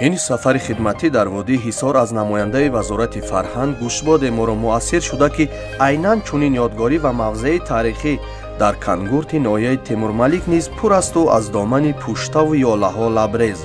ин сафари хидматӣ дар водии ҳисор аз намояндаи вазорати фарҳанг гӯшбоде моро муассир шуда ки айнан чунин ёдгорӣ ва мавзеи таърихӣ дар кангурти ноҳияи Темурмалик низ пур асту аз домани пуштаву ёлаҳо лабрез.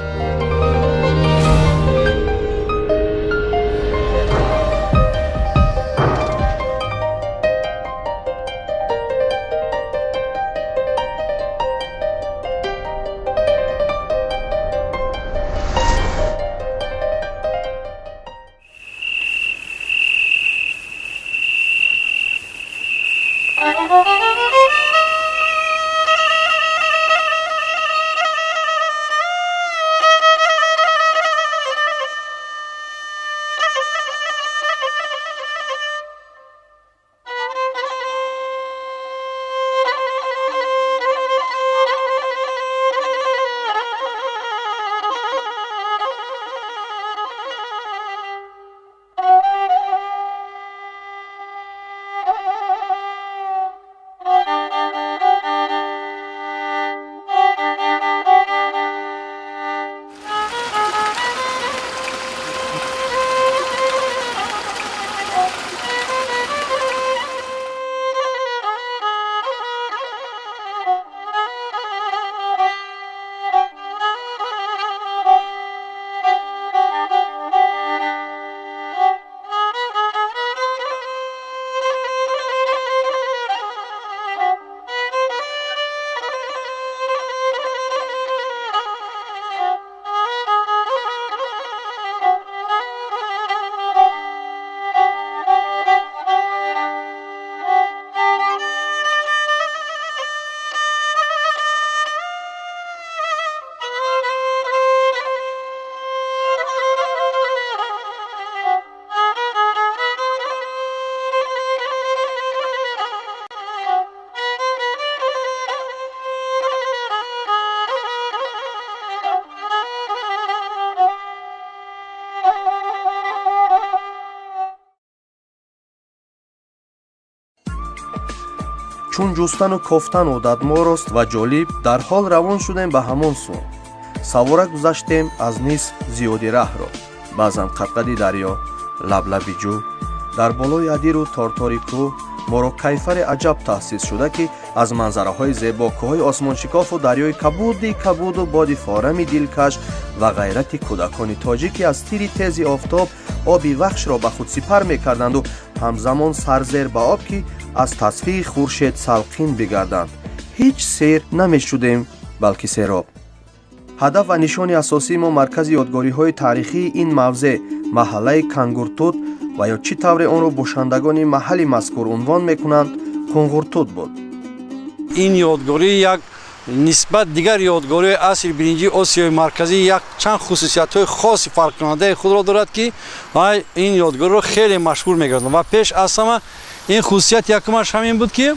чун ҷустану кофтан одат морост ва ҷолиб дар ҳол равон шудем ба ҳамон су. Савора гузаштем аз низ зиёди раҳро, баъзан қадқади дарё, лаблаби ҷӯ. Дар болои адиру тортори кӯҳ моро кайфаре аҷаб таҳсис шуда ки аз манзараҳои зебо, кӯҳҳои осмоншикофу дарёи кабуду боди форами дилкаш ва ғайрати кӯдакони тоҷик ки аз тири тези офтоб оби вахшро ба худ сипар мекарданду ҳамзамон сарзер ба об ки аз тасфии хуршед салқин бигарданд. ҳеҷ сер намешудем, балки сероб. ҳадаф ва нишони асосии мо маркази ёдгориҳои таърихии ин мавзеъ, маҳаллаи Кангуртут ва ё чӣ тавре онро бошандагони маҳалли мазкур унвон мекунанд, Кунгуртут буд. ин ёдгорӣ як нисбат дигар ёдгориҳои асри биринҷи Осиёи марказӣ як чанд хусусиятҳои хоси фарқкунандаи худро дорад ки ин ёдгориро хеле машҳур мегардонад. Ва пеш аз ҳама ин хусусият якумаш ҳамин буд ки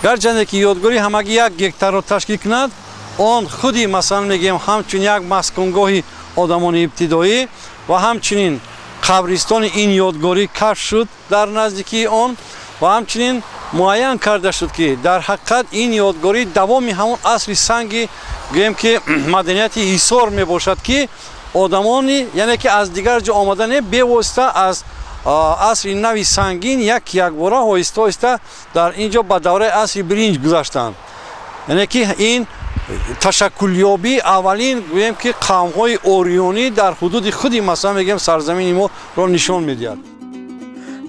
гарчанде ки ёдгорӣ ҳамагӣ 1 гектарро ташкил кунад, он худи масалан мегӯем ҳамчун як маскунгоҳи одамони ибтидоӣ ва ҳамчунин қабристони ин ёдгорӣ кашф шуд дар наздикии он ва ҳамчунин муайян карда шуд ки дар ҳақиқат ин ёдгорӣ давоми ҳамон асри санги гӯем ки маданияти ҳисор мебошад ки одамони яъне ки аз дигар ҷо омада не бевосита аз асри нави сангин якбора оҳиста дар ин ҷо ба давраи асри биринҷ гузаштанд. яъне ки ин ташаккулёбии аввалин гӯем ки қавмҳои орионӣ дар ҳудуди худи масалан мегӯем сарзамини моро нишон медиҳад.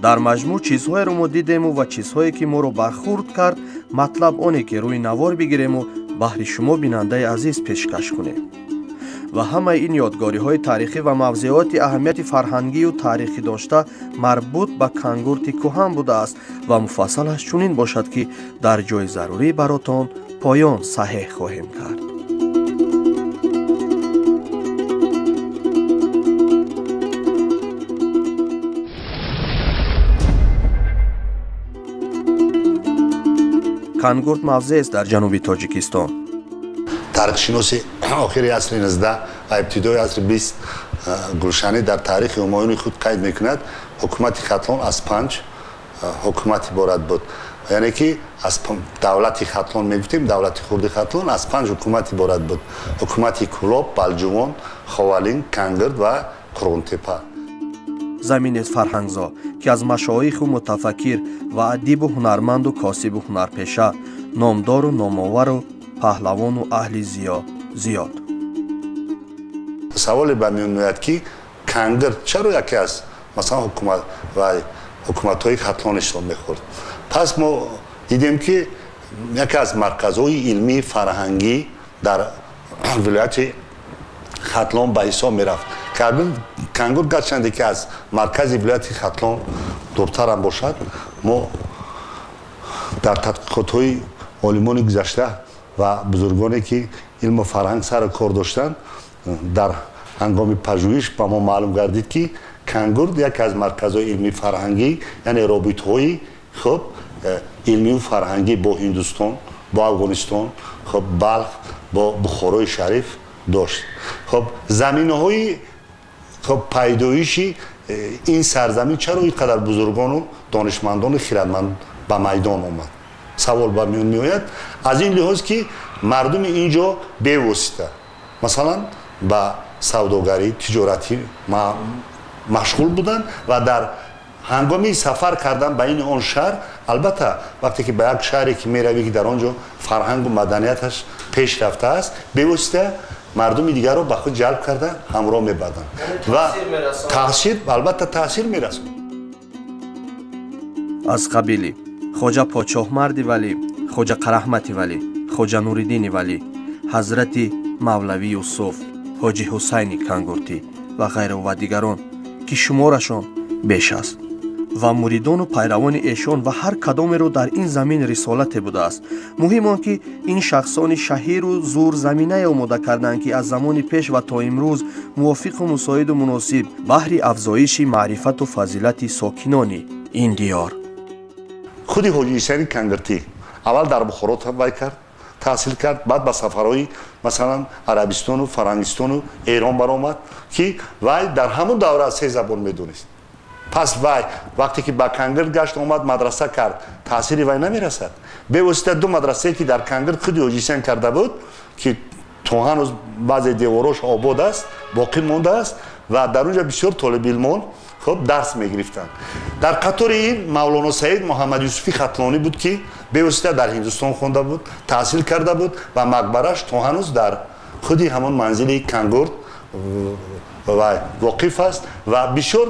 дар маҷмӯъ чизҳоеро мо дидему ва чизҳое ки моро бархурд кард, матлаб оне ки рӯи навор бигирему баҳри шумо бинандаи азиз пешкаш кунем. ва ҳамаи ин ёдгориҳои таърихӣ ва мавзеъоти аҳамияти фарҳангию таърихӣ дошта марбут ба Кангурти кӯҳан будааст ва муфассалаш чунин бошад ки дар ҷои зарурӣ баротон поён саҳеҳ хоҳем кард. Кангурт мавзеъест дар ҷануби Тоҷикистон. тарихшиноси охири асри 19 ва ибтидои асри 20 гулшанӣ дар таърихи ҳумоюни худ қайд мекунад, ҳукумати Хатлон аз 5 ҳукумат иборат буд یعنی که از دولت خاتلون میگفتیم دولت خورد خاتلون از 5 حکومت عبارت بود حکومت کلوب، بالجوان، خوالین، کنگرد و کرونتپا. زمین فرهنگزا که از مشایخ و متفکر و ادیب و هنرمند و کاسب و هنرپیشه نامدار و نامآور و پهلوان و اهل زیاد. سوال به میون میاد که کنگرد چرا یکی از مثلا حکومت و حکومت‌های خاتلونشون میخورد؟ پس ما دیدیم که یکی از مرکزهای علمی فرهنگی در ولایت خاتلون به حساب میرفت. کنگرد گرچند که از مرکز ولایت خاتلون دورتر هم باشد، ما در تحقیقات‌های علمان گذشته و بزرگانی که علم و فرهنگ سر کار داشتند در هنگام پژوهش به ما معلوم گردید که کنگرد یکی از مرکزهای علمی فرهنگی یعنی رابطه‌های خب علمی و فرهنگی با هندوستان، با افغانستان، خب بلخ، با بخارای شریف داشت. خب زمینه‌های خب پیدایشی این سرزمین چرا اینقدر بزرگان و دانشمندان خردمند به میدان آمد؟ سوال به میون میآید از این لحاظ که مردم اینجا بی‌واسطه مثلا با سوداگری تجارتی مشغول بودند و در هنگامی سفر کردن به این آن شهر، البته وقتی که به یک شهری که میروی که در آنجا فرهنگ و مدنیتش پیش رفته است بی‌واسطه مردم دیگر رو به خود جلب کرده همراه میبردند و تاثیر البته تاثیر میرسوند. از قبیل خوجا پادشاهمرد ولی، خوجا قرحمت ولی، خوجا نوریدین ولی، حضرت مولوی یوسف، حاجی حسین کنگرتی و غیره و دیگران که شمارشان بیش است و مریدان و پیروان ایشان و هر کدام رو در این زمین رسالت بوده است. مهم آن که این شخصان شهیر و زور زمینه آماده کردند که از زمان پیش و تا امروز موافق و مساعد و مناسب بهر افزایش معرفت و فضیلت ساکنان این دیار. خودی حاجی حسین کنگرتی اول در بخارا کرد، تحصیل کرد، بعد به سفرهای مثلا عربستان و فرنگستان و ایران برآمد که وای در همون دوره 3 زبان میدونست. پس وای وقتی که به کنگرد گشت اومد مدرسه کرد، تأثیری وای نمیرسد. به واسطه 2 مدرسه که در کنگرد خودی حاجی حسین کرده بود که تو هنوز بعضی دیواراش آباد است، باقی مانده است و در اونجا بسیار طالب علمان خب درس میگرفتند. در قطار این مولانا سید محمد یوسفی خاتلونی بود که به واسطه در هندوستان خونده بود، تحصیل کرده بود و مقبرش تو هنوز در خودی همون منزل کنگرد و واقف است و بسیار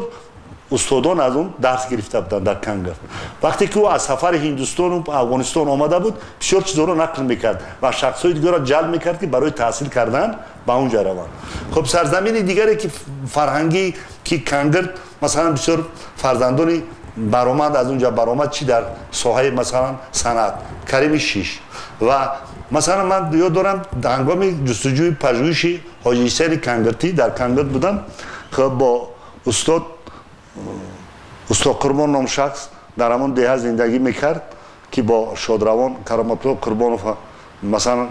استادان از اون درس گرفته بودند در کنگرد. وقتی که او از سفر هندوستان و افغانستان آمده بود بسیار چیزا رو نقل میکرد و شخصای دیگر را جلب میکرد که برای تحصیل کردن به اونجا روند. خب سرزمین دیگری که فرهنگی که کنگرد مثلا بسیار فرزندانی برآمد از اونجا برآمد چی در ساحه مثلا صنعت کریم 6 و مثلا من یاد دارم در هنگام جستجوی پژوهشی حاجی حسین کنگرتی در کنگرد بودم. خب با استاد قربان نام شخص در همون ده زندگی میکرد که با شادروان کرامت الله قربانوف مثلا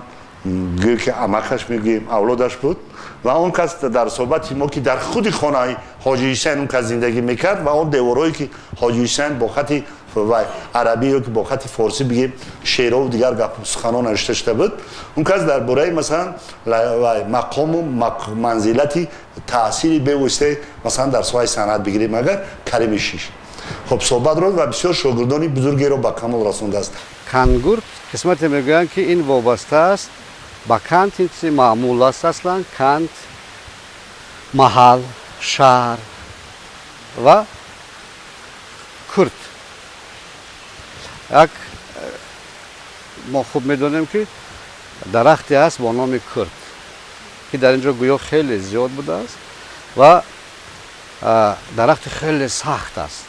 گویا که عمکش میگیم اولادش بود و اون کس در صحبت ما که در خود خانه حاجی حسین اون کس زندگی میکرد و اون دیوارایی که حاجی حسین با خط عربی یا که با خط فارسی بگیم شعرها و دیگر گپ سخنان نوشته بود، اون کس در برای مثلا مقام و منزلتی تأثیری به واسطه مثلا در ساحه صنعت بگیریم اگر کریم 6. خب صحبت رو و بسیار شاگردانی بزرگی رو به کمال رسونده است. کنگرد قسمت میگویند که این وابسته است با کانت معمول است. اصلا کانت محل، شهر و کرد. یک ما خوب میدونیم که درختی است با نام کرد که در اینجا گویا خیلی زیاد بوده است و درخت خیلی سخت است،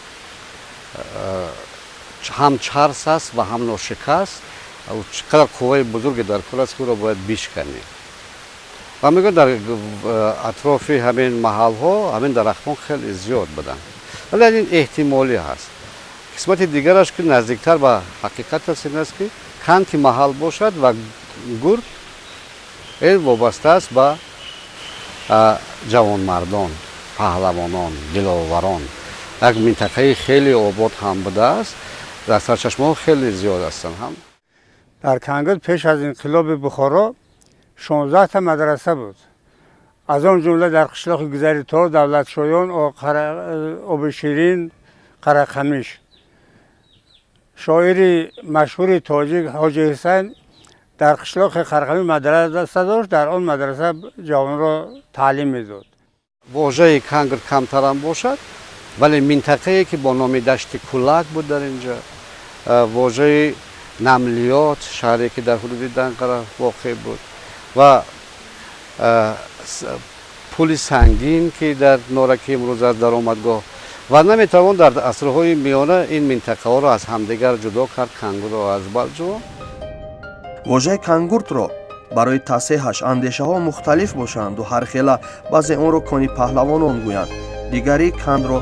هم چرس است و هم ناشکست و چقدر قوه بزرگی در کل است که را باید بشکنیم و میگن در اطراف همین محل ها همین درختان خیلی زیاد بودن، ولی این احتمالی هست. قسمت دیگرش که نزدیکتر به حقیقت است این است که کانت محل باشد و گرد این وابسته است به جوانمردان، پهلوانان، دلاوران. یک منطقه خیلی آباد هم بوده است در سرچشمه‌ها خیلی زیاد هستن هم. در کنگل پیش از انقلاب بخارا 16 تا مدرسه بود. از آن جمله در قشلاق گذری‌تور، دولت شایان، آب شیرین، قرقمیش. شاعر مشهور تاجیک حاجی حسین در قشلاق قرقمی مدرسه داشت، در آن مدرسه جوان را تعلیم میداد. واژه کنگر کمتر هم باشد ولی منطقه‌ای که با نام دشت کولک بود در اینجا، واژه نملیات شهری که در حدود دنقره واقع بود و پل سنگین که در نارکی امروز از درآمدگاه و نمیتوان در عصرهای میانه این منطقه ها را از همدیگر جدا کرد، کنگر را از بلجو. واژه کангурт ро барои тасеҳаш андешаҳо мухталиф бошанд ва ҳархела баъзе онро кони паҳлавонон гӯянд, дигари канро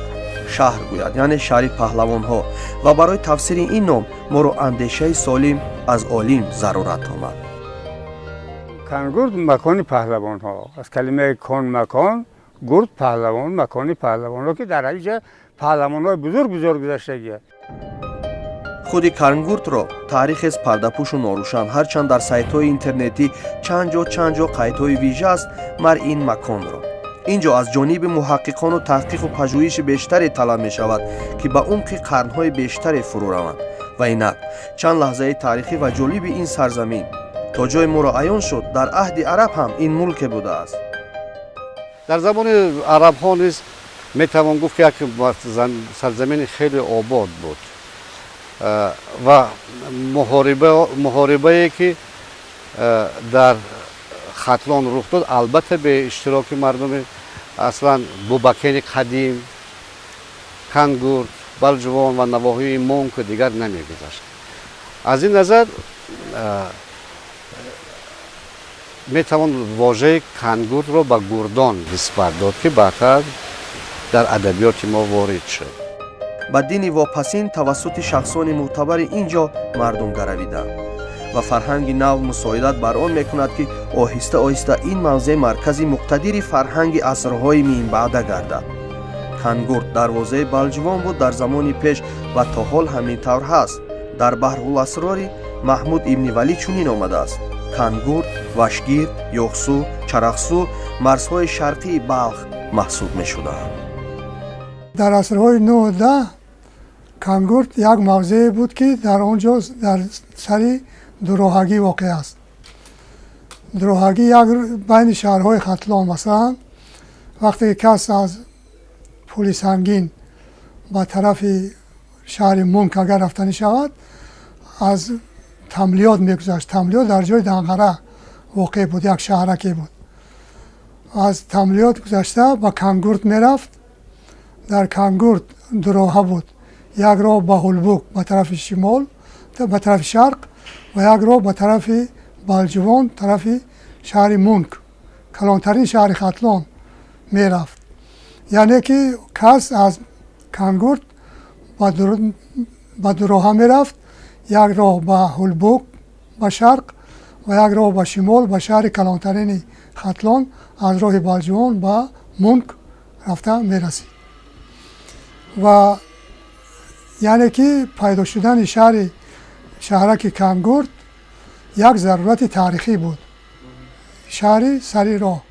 шаҳр гӯяд, яъне шаҳри паҳлавонҳо, ва барои тафсири ин ном моро андешаи солим аз олим зарурат омад. کنگورد مکان پهلوان ها، از کلمه کن مکان، گرد پهلوان، مکان پهلوان ها که در اینجا پهلوان های بزرگ گذشتگی. худи кангуртро таърихес пардапӯшу норӯшан, ҳарчанд дар сайтҳои интернетӣ чанд ҷо қайдҳои вижа аст мар ин маконро. ин ҷо аз ҷониби муҳаққиқону таҳқиқу пажӯҳиши бештаре талаб мешавад ки ба умқи қарнҳои бештаре фурӯ раванд. ва инак чанд лаҳзаи таърихӣ ва ҷолиби ин сарзамин то ҷои моро аён шуд, дар аҳди араб ҳам ин мулке будааст. در زمان عرب ها نیز میتوان گفت که یک سرزمین خیلی آباد بود و محاربه که در ختلان رخ داد البته به اشتراک مردم اصلا بوبکین قدیم، کنگورت، بلجوان و نواحی مونک دیگر نمیگذشت. از این نظر میتوان واژه کنگورت را به گردان نسبت داد که بعدتر در ادبیات ما وارد شد. ба дини вопасин тавассути шахсони мӯътабари ин ҷо мардум гаравиданд ва фарҳанги нав мусоидат бар он мекунад ки оҳиста оҳиста ин мавзеъ маркази муқтадири фарҳанги асрҳои миинбаъда гардад. кангурт дарвозаи балҷувон буд дар замони пеш ва то ҳол ҳамин тавр ҳаст. дар баҳруласрори маҳмуд ибни валӣ чунин омадааст: кангурт, вашгир, ёхсу, чарахсу марзҳои шарқии балх маҳсуб мешудаанд. در عصرهای 9 و 10 کنگورت یک موضعی بود که در آنجا در سر دروهگی واقع است. دروهگی یک بین شهرهای ختلان، مثلا وقتی کس از پل سنگین به طرف شهر مونک اگر رفتنی شود از تملیات میگذشت. تملیات در جای دنقره واقع بود، یک شهرکی بود. از تملیات گذشته به کنگورت میرفت. در کنگورت دو راه بود، یک راه به هولبوک به طرف شمال به طرف شرق و یک راه به طرف بلجوان طرف شهر مونک، کلانترین شهر ختلان میرفت. یعنی که کس از کنگورت به دو راه میرفت، یک راه به هولبوک به شرق و یک راه به شمال به شهر کلانترین ختلان از راه بلجوان به مونک رفته میرسید. و یعنی که پیدا شدن شهرک کنگورت یک ضرورت تاریخی بود، شهر سری راه.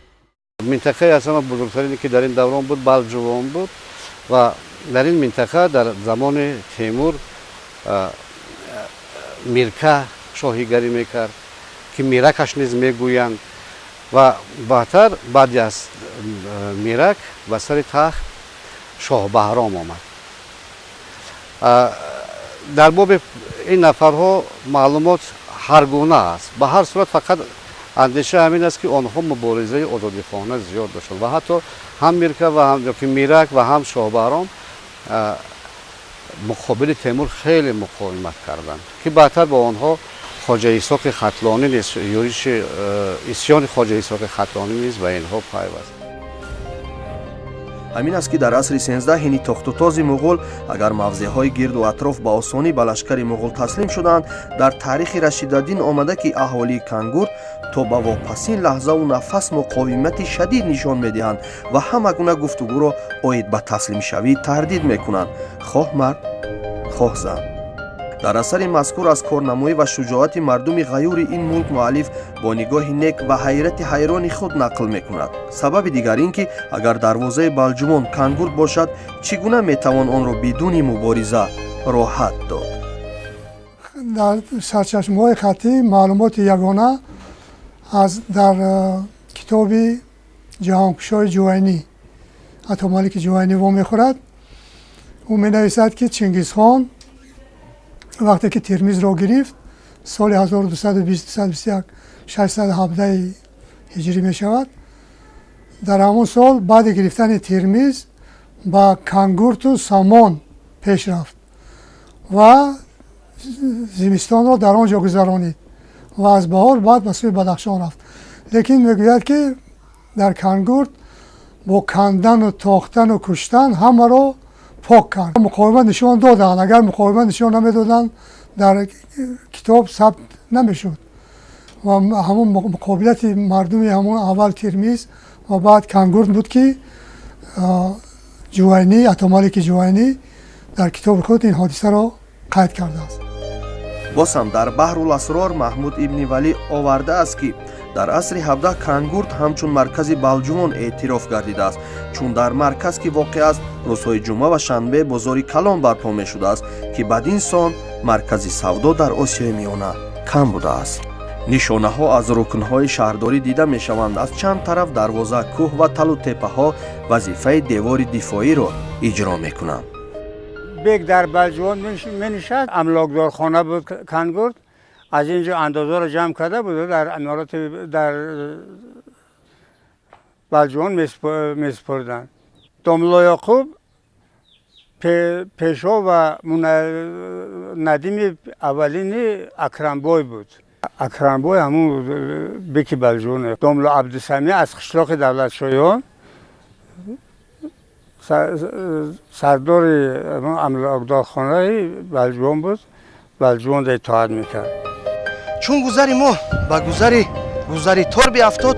منطقه اصلا بزرگترینی که در این دوران بود بلجوان بود و در این منطقه در زمان تیمور میرکه شاهیگری میکرد که میرکش نیز میگویند و بعدتر بعد از میرک به سر تخت شاه بهرام آمد. در باب این نفرها معلومات هر گونه است. به هر صورت فقط اندیشه همین است که آنها مبارزه آزادیخوانه زیاد داشتند و حتی هم میرکه و هم میرک و هم شاه بهرام مقابل تیمور خیلی مقاومت کردند که بعدتر با آنها خواجه اسحاق ختلانی نیز یورش اسیان خواجه اسحاق ختلانی نیز و اینها پیوست. ҳамин аст ки дар асри 13 тохтутози муғул агар мавзеъҳои гирду атроф ба осонӣ ба лашкари муғул таслим шуданд, дар таърихи рашидаддин омада ки аҳолии кангурт то ба вопасин лаҳзаву нафас муқовимати шадид нишон медиҳанд ва ҳама гуна гуфтугӯро оид ба таслимшавӣ тардид мекунанд, хоҳ мард, хоҳ зан. дар асари мазкур аз корнамоӣ ва шуҷоати мардуми ғаюри ин мулк муаллиф бо нигоҳи нек ва ҳайрати ҳайрони худ нақл мекунад. Сабаби дигар ин ки агар дарвозаи балҷумон кангурт бошад, чӣ гуна метавон онро бидуни мубориза роҳат дод? дар сарчашмаҳои хаттӣ маълумоти ягона дар китоби ҷаҳонкушои ҷувайнӣ атомалики ҷувайнӣ вомехӯрад. ӯ менависад ки Чингизхон вақте ки Тирмизро гирифт соли 1221 617 ҳиҷрӣ мешавад, дар ҳамон сол баъди гирифтани Тирмиз ба кангурту самон пеш рафт ва зимистонро дар он ҷо гузаронид ва аз баҳор баъд ба сӯи Бадахшон рафт. лекин мегӯяд ки дар кангурт бо кандану тохтану куштан ҳамаро пок кард. Муқовимат нишон доданд. Агар муқовимат нишон намедоданд, дар китоб сабт намешуд. Ва ҳамон муқобилати мардуми ҳамон аввал Тирмиз ва баъд кангурт буд ки ҷувайнӣ, атомалики ҷувайнӣ дар китоби худ ин ҳодисаро қайд кардааст. боз ҳам дар баҳрул асрор Маҳмуд ибни Валӣ овардааст ки дар асри 17 кангурт ҳамчун маркази балҷумон эътироф гардидааст, чун дар марказ ки воқеъ аст, рӯзҳои ҷумъа ва шанбе бозори калон барпо мешудааст ки бадин сон маркази савдо дар Осиёи Миёна кам будааст. нишонаҳо аз рукнҳои шаҳрдорӣ дида мешаванд. Аз чанд тараф дарвоза, кӯҳ ва талу теппаҳо вазифаи девори дифоиро иҷро мекунанд. бек дар балҷувон менишаст. амлокдорхона буд кангурт. аз ин ҷо андозаро ҷамъ карда буд дар имороти дар балҷувон месупурданд. Домло Яқуб пешво ва надими аввалини Акрамбой буд. Акрамбой ҳамун беки балҷувон. Домло Абдусамӣ аз қишлоқи давлатшоҳиён сардори амлокдорхонаи балҷувон буд. балҷувонро итоат мекард. чун гузари мо ба гузари торби афтод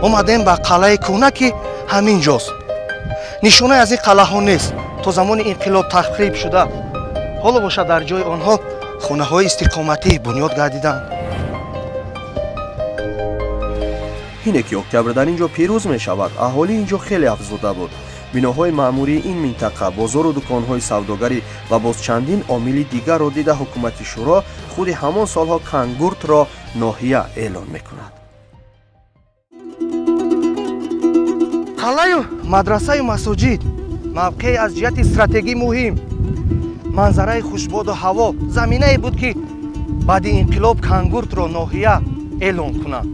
омадем ба қалъаи кӯҳна ки ҳамин ҷост. нишонаи аз ин қалъаҳо нест. то замони инқилоб тахриб шуда. ҳоло бошад дар ҷои онҳо хонаҳои истиқоматӣ бунёд гардиданд. ҳине ки октябр дар ин ҷо пирӯз мешавад, аҳолии ин ҷо хеле афзуда буд. биноҳои маъмурии ин минтақа, бозору дуконҳои савдогарӣ ва боз чандин омили дигарро дида ҳукумати шӯро худи ҳамон солҳо кангуртро ноҳия эълон мекунад. қалъаю мадрасаю масоҷид мавқеи аз ҷиҳати стратегӣ муҳим. манзараи хушбоду ҳаво заминае буд ки баъди инқилоб кангуртро ноҳия эълон кунанд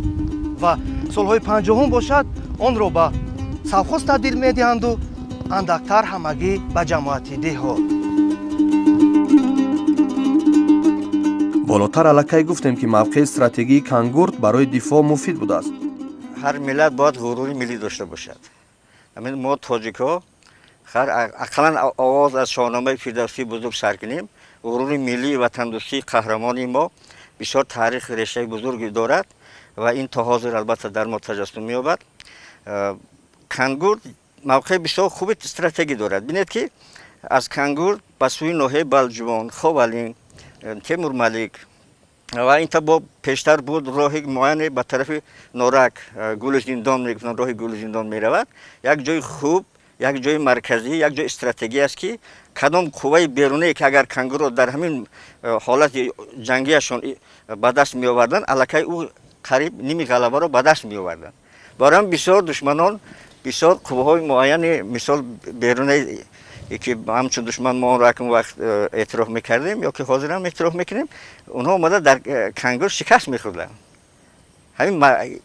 ва солҳои 50 бошад онро ба совхоз табдил медиҳанду андактар ҳамагӣ ба ҷамоати деҳот. болотар аллакай гуфтем ки мавқеи стратегии кангурт барои дифоъ муфид будааст. ҳар миллат бояд ғурури миллӣ дошта бошад. мо тоҷикҳо ақаллан оғоз аз шоҳномаи фирдавсии бузург сар кунем. ғурури миллии ватандӯстии қаҳрамони мо бисёр таърихи решаи бузурге дорад ва ин то ҳозир албатта дар мо таҷассум меёбад. кангурт мавқеи бисёр хуби стратегӣ дорад. бинед ки аз кангурт ба сӯи ноҳияи балҷувон, ховалин, темурмалик ва интабо пештар буд роҳи муайяне ба тарафи норак гули зиндон мегуфтанд, роҳи гули зиндон меравад. як ҷои хуб, як ҷои марказӣ, як ҷои стратегӣ аст ки кадом қувваи беруние ки агар кангурро дар ҳамин ҳолати ҷангиашон ба даст меоварданд, аллакай ӯ қариб ними ғалабаро ба даст меоварданд. барам бисёр душманон, бисёр қувваҳои муайяне, мисол берунаи ки ҳамчун душман мо онро акн вақт эътироф мекардем ё ки ҳозир ҳам эътироф мекунем, онҳо омада дар кангур шикаст мехӯрданд. ҳамин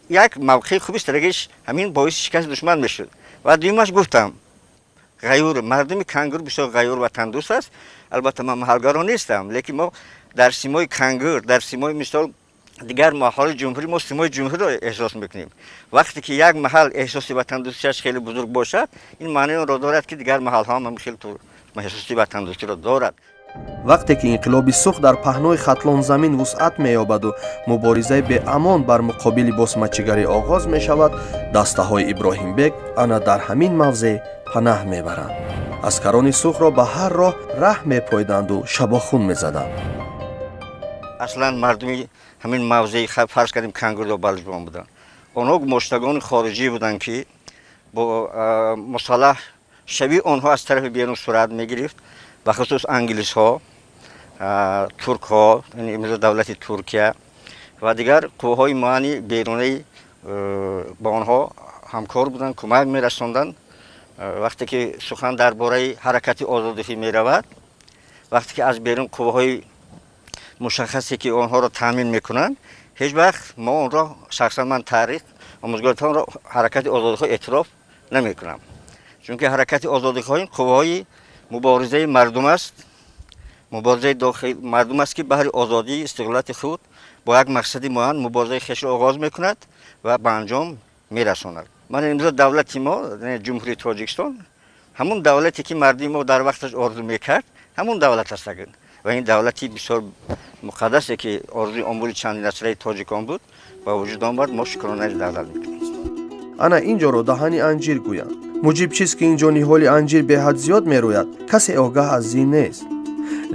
як мавқеи хуби стратегиш ҳамин боиси шикасти душман мешуд. ва дуюмаш гуфтам, ғаюр мардуми кангур бисёр ғаюр ва тандуруст аст. албатта ман маҳалгаро нестам, лекин мо дар симои кангур, дар симои мисол дигар маҳали ҷумҳурӣ мо симои ҷумҳуриро эҳсос мекунем. вақте ки як маҳал эҳсоси ватандӯстиаш хеле бузург бошад, ин маънои онро дорад ки дигар маҳалҳо ҳам хеле эҳсоси ватандӯстиро дорад. вақте ки инқилоби сух дар паҳнои хатлон замин вусъат меёбаду муборизаи беамон бар муқобили босмачигарӣ оғоз мешавад, дастаҳои Иброҳимбек ана дар ҳамин мавзеъ панаҳ мебаранд. аскарони сухро ба ҳар роҳ раҳ мепойданду шабохун мезаданд. аслан мардуми ҳамин мавзеи фарз кардем кангурдо балҷубон буданд. онҳо гумоштагони хориҷӣ буданд ки бо мусаллаҳ шаби онҳо аз тарафи берун сурат мегирифт, бахусус англисҳо, туркҳо, имрӯз давлати Туркия ва дигар қувваҳои муайяни берунаи ба онҳо ҳамкор буданд, кӯмак мерасонданд. вақте ки сухан дар бораи ҳаракати озодихӣ меравад, вақте ки аз берун қувваҳои мушаххасе ки онҳоро таъмин мекунанд, ҳеҷ вақт мо онро шахсан ман таърих омӯзгоритонро ҳаракати озодихоҳ эътироф намекунам, чунки ҳаракати озодихоҳ қувваҳои муборизаи мардум аст, муборизаи дохил мардум аст ки баҳри озодии истиқлолияти худ бо як мақсади муайян муборизаи хешро оғоз мекунад ва ба анҷом мерасонад. ман имрӯз давлати мо ҷумҳурии Тоҷикистон ҳамун давлате ки марди мо дар вақташ орзу мекард, ҳамун давлат аст ва ин давлати бисёр муқаддасе ки орзуи омури чанди насраи тоҷикон буд ба вуҷуд омад. мо шукронаи давлат мекунем. ана инҷоро даҳани анҷир гӯянд. муҷиб чист ки инҷо ниҳоли анҷир беҳад зиёд мерӯяд, касе огаҳ аз ин нест.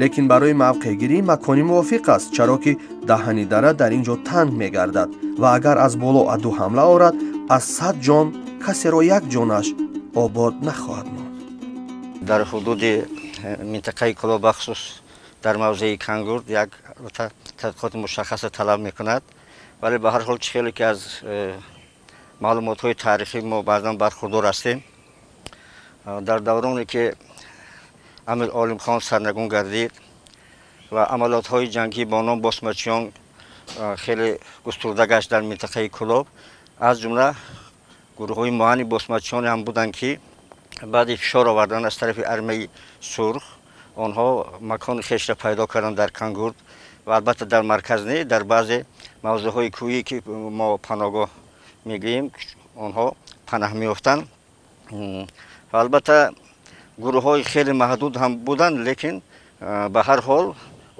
лекин барои мавқеъгирӣ макони мувофиқ аст, чаро ки даҳани дара дар инҷо танг мегардад ва агар аз боло аду ҳамла орад, аз 100 ҷон касеро як ҷонаш обод нахоҳад монд. дар ҳудуди минтақаи Кӯлоб бахусус дар мавзеи кангурд як тадқиқоти мушаххасе талаб мекунад, вале ба ҳар ҳол чӣ хеле ки аз маълумотҳои таърихӣ мо баъзан бархурдор ҳастем. дар давроне ки амир Олимхон сарнагун гардид ва амалиётҳои ҷангӣ бо ном босмачиён хеле густурда гашт дар минтақаи Кӯлоб, аз ҷумла гурӯҳҳои муайяни босмачиёне ҳам буданд ки баъди фишор овардан аз тарафи армияи сурх онҳо макони хешро пайдо карданд дар Кангурд ва албатта дар марказ не, дар баъзе мавзеъҳои кӯҳӣ ки мо паноҳгоҳ мегӯем онҳо панаҳ меёфтанд. ва албатта гурӯҳҳои хеле маҳдуд ҳам буданд, лекин ба ҳар ҳол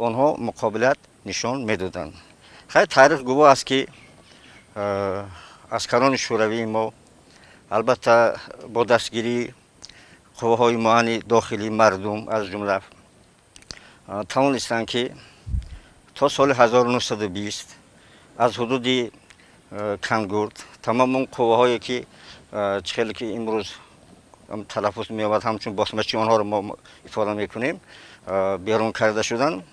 онҳо муқобилат нишон медоданд. хайр таърих гувоҳ аст ки аскарони шӯравии мо албатта бо дастгирии қувваҳои муайяни дохилии мардум аз ҷумла тавонистанд ки то соли 1920 аз ҳудуди Кангурд тамом он қувваҳое ки чӣ хеле ки имрӯз талаффуз меёбад ҳамчун босмачи онҳоро мо ифода мекунем, берун карда шуданд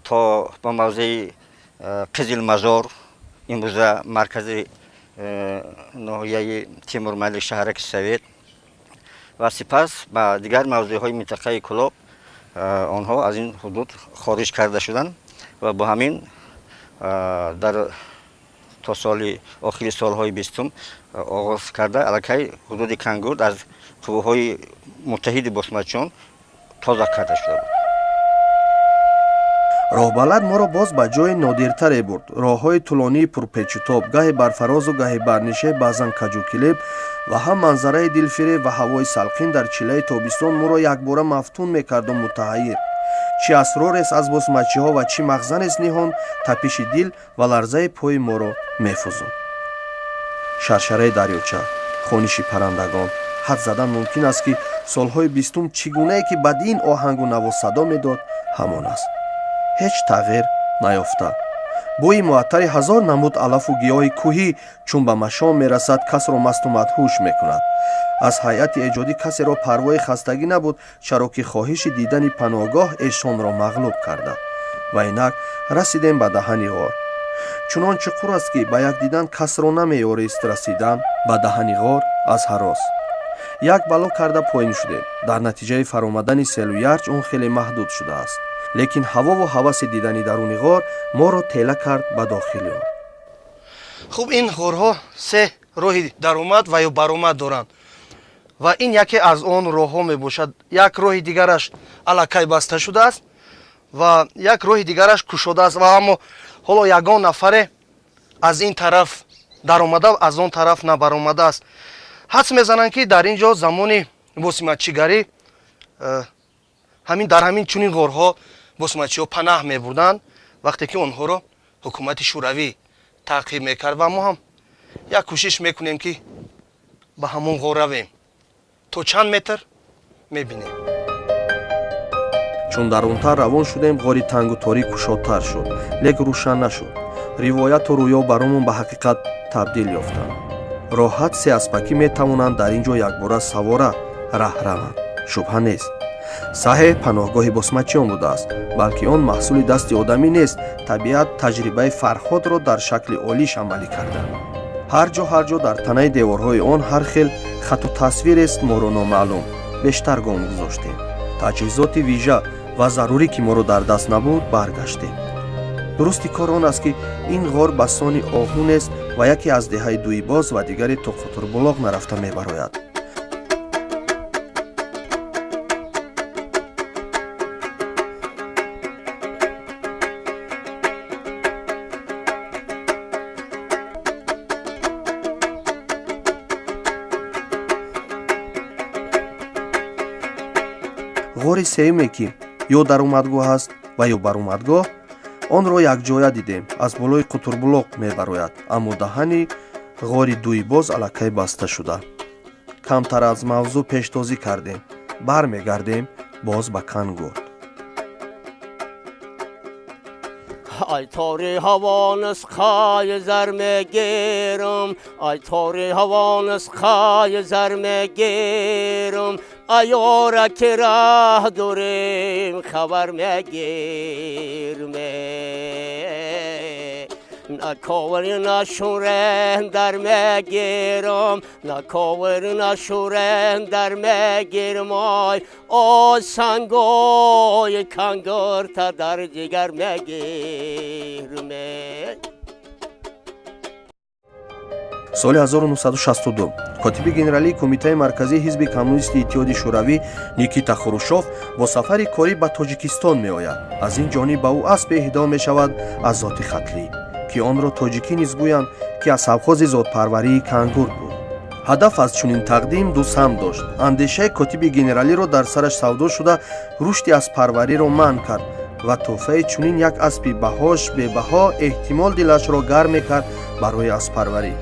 то ба мавзеи Қизилмазор, имрӯза маркази ноҳияи Тимурмалик шаҳраки Совет ва сипас ба дигар мавзеъҳои минтақаи Кӯлоб онҳо аз ин ҳудуд хориҷ карда шуданд ва бо ҳамин дар то соли охири солҳои 20 оғоз карда аллакай ҳудуди Кангурд аз қувваҳои муттаҳиди босмачиён тоза карда шуда буд. роҳбалад моро боз ба ҷои нодиртаре бурд. роҳҳои тӯлонии пурпечутоб, гаҳе барфарозу гаҳе барнишеб, баъзан каҷукилеб ва ҳам манзараи дилфиреб ва ҳавои салқин дар чилаи тобистон моро якбора мафтун мекарду мутаҳайир. чӣ асрорест аз босмачиҳо ва чӣ махзанест ниҳон тапиши дил ва ларзаи пои моро мефузуд. шаршараи дарёча, хониши паррандагон, ҳад задан мумкин аст ки солҳои 20 чӣ гунае ки бадии ин оҳангу наво садо медод ҳамон аст. ҳеҷ тағйир наёфта. бӯи муаттари ҳазор намуд алафу гиёҳи кӯҳӣ чун ба машом мерасад касро масту мадҳуш мекунад. аз ҳайати эҷодӣ касеро парвои хастагӣ набуд, чаро ки хоҳиши дидани паноҳгоҳ эшонро мағлуб карда. ва инак расидем ба даҳани ғор. чунон чуқур аст ки ба як дидан касро намеёрист расидан ба даҳани ғор аз ҳарос. як бало карда поин шудем. дар натиҷаи фаромадани селу ярч он хеле маҳдуд шудааст. лекин ҳавову ҳаваси дидани даруни ғор моро тела кард ба дохили он. хуб, ин ғорҳо се роҳи даромад ва ё баромад доранд ва ин яке аз он роҳҳо мебошад. як роҳи дигараш аллакай баста шудааст ва як роҳи дигараш кушодааст ва аммо ҳоло ягон нафаре аз ин тараф даромада, аз он тараф набаромадааст. ҳадс мезананд ки дар ин ҷо замони босиматчигарӣ ҳамин дар ҳамин чунин ғорҳо босиматчиҳо панаҳ мебурданд вақте ки онҳоро ҳукумати шӯравӣ таъқиб мекард ва мо ҳам як кӯшиш мекунем ки ба ҳамон ғор равем то чанд метр мебинем. чун дарунтар равон шудем ғори тангу торик кушодтар шуд, лек рӯшан нашуд. ривояту рӯё баромон ба ҳақиқат табдил ёфтанд. роҳат се аспакӣ метавонанд дар ин ҷо якбора савора раҳ раванд, шубҳа нест. саҳеҳ паноҳгоҳи босмачиён будааст, балки он маҳсули дасти одамӣ нест. табиат таҷрибаи Фарҳодро дар шакли олиш амалӣ карда. ҳар ҷо дар танаи деворҳои он ҳар хел хату тасвирест моро номаълум. бештар гом гузоштем. таҷҳизоти вижа ва зарурӣ ки моро дар даст набуд, баргаштем. дурусти кор он аст ки ин ғор ба сони оҳу нест ва яке аз деҳаи дуйбоз ва дигаре то Қутурбулоқ нарафта мебарояд. ғори сеюме ки ё даромадгоҳ аст ва ё баромадгоҳ, онро якҷоя дидем. аз болои Қутурбулоқ мебарояд, аммо даҳани ғори дуйбоз аллакай баста шуда. камтар аз мавзӯъ пештозӣ кардем. бармегардем боз ба Кангурт. Ay tori havanız kayzer megerim, ay tori havanız kayzer megerim, ay ora kirah durim haber megirme. Na kovrina şuren der megirim, na kovrina şuren der megirim, ay o sangoy kangurta dar digar megirme. соли 1962 котиби генералии кумитаи марказии ҳизби коммунисти иттиҳоди шӯравӣ Никита Хрушов бо сафари корӣ ба Тоҷикистон меояд. аз ин ҷониб ба ӯ аспе иҳдо мешавад аз зоти хатлӣ, ки онро тоҷикӣ низ гӯянд, ки аз савхози зотпарварии Кангурт буд. ҳадаф аз чунин тақдим ду сам дошт. андешаи котиби генералиро дар сараш савдо шуда рушди аспарвариро манъ кард ва тӯҳфаи чунин як аспи баҳош бебаҳо эҳтимол дилашро гарм мекард барои аспарварӣ.